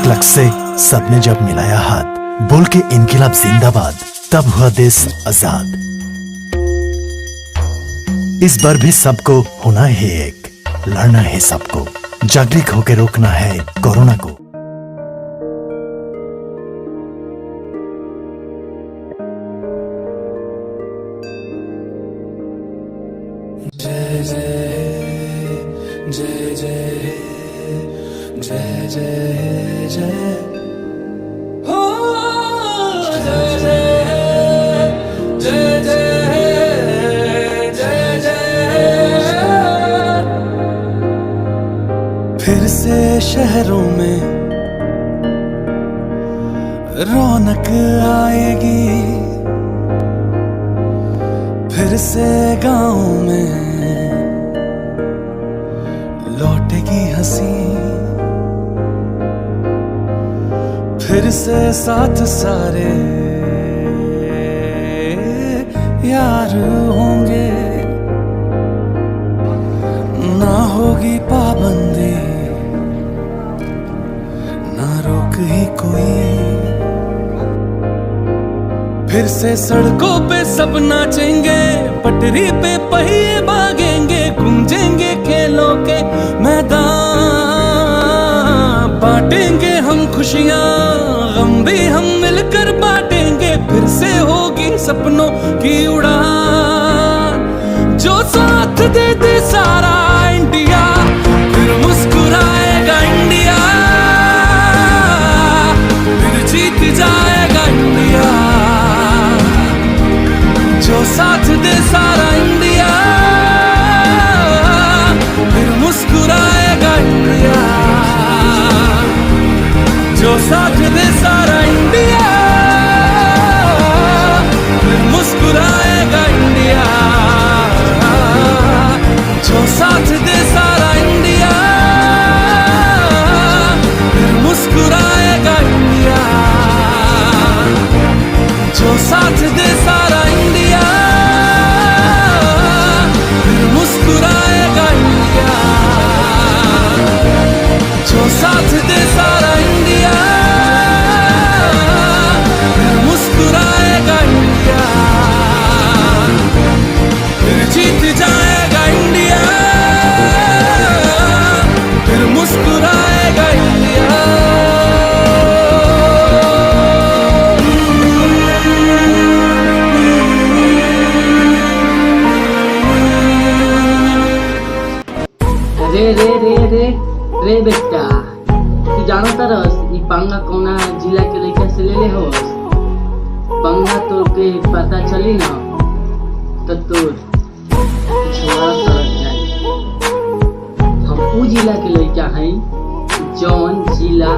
तुगलक से सबने जब मिलाया हाथ, बोल के इनकलाब जिंदाबाद, तब हुआ देश आजाद। इस बार भी सबको होना है एक, लड़ना है सबको, जागरूक होकर रोकना है कोरोना को। जय जय जय जय जय जय जय हो जय जय जय जय जय जय। फिर से शहरों में रौनक आएगी, फिर से गाँव में लौटेगी हंसी, फिर से साथ सारे यार होंगे, ना होगी पाबंदी, ना रोक ही कोई। फिर से सड़कों पे सब नाचेंगे, पटरी पे पहिए भागेंगे, गूंजेंगे खेलों के मैदान, बांटेंगे हम खुशियां, गम भी हम मिलकर बांटेंगे, फिर से होगी सपनों की उड़ान। जो साथ दे दे सारा इंडिया, फिर मुस्कुराएगा इंडिया, फिर जीत जाएगा इंडिया। जो साथ दे सारा इंडिया, फिर मुस्कुराएगा इंडिया। जो साथ दे सारा इंडिया, फिर मुस्कुराएगा इंडिया। जो साथ दे सारा इंडिया, फिर मुस्कुराएगा इंडिया। जो साथ दे सारा इंडिया, फिर मुस्कुराएगा इंडिया। जो साथ दे सारा इंडिया, फिर मुस्कुराएगा इंडिया। फिर जीत जाएगा इंडिया, फिर मुस्कुराएगा इंडिया। रे रे रे रे रे बेटा, तू जानो तरस ई पंगा कौना जिला के लड़का से ले ले हो? पंगा तो के पता चली ना तो तोर छोड़ा सरक जाए। हम ऊ जिला के लड़का हैं जौन जिला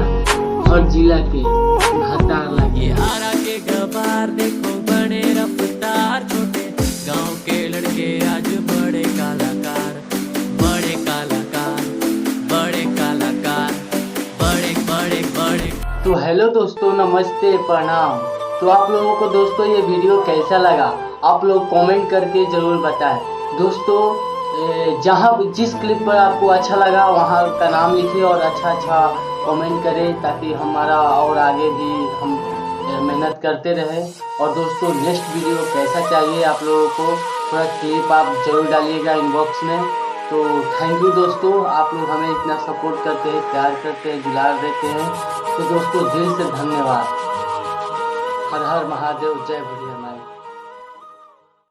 हर जिला के घाटार लगे। आरा के गबार देखो बड़े रफ्तार, छोटे गांव के लड़के आज बड़े कलाकार, बड़े कलाकार, बड़े कलाकार, बड़े बड़े बड़े। तो हेलो दोस्तों, नमस्ते, प्रणाम। तो आप लोगों को दोस्तों ये वीडियो कैसा लगा आप लोग कमेंट करके ज़रूर बताएं। दोस्तों जहाँ जिस क्लिप पर आपको अच्छा लगा वहाँ का नाम लिखिए और अच्छा कमेंट करें, ताकि हमारा और आगे भी हम मेहनत करते रहें। और दोस्तों नेक्स्ट वीडियो कैसा चाहिए आप लोगों को, थोड़ा क्लिप आप ज़रूर डालिएगा इनबॉक्स में। तो थैंक यू दोस्तों, आप लोग हमें इतना सपोर्ट करते हैं, प्यार करते हैं, दुलार देते हैं। तो दोस्तों दिल से धन्यवाद। हर हर महादेव, जय भोलेनाथ।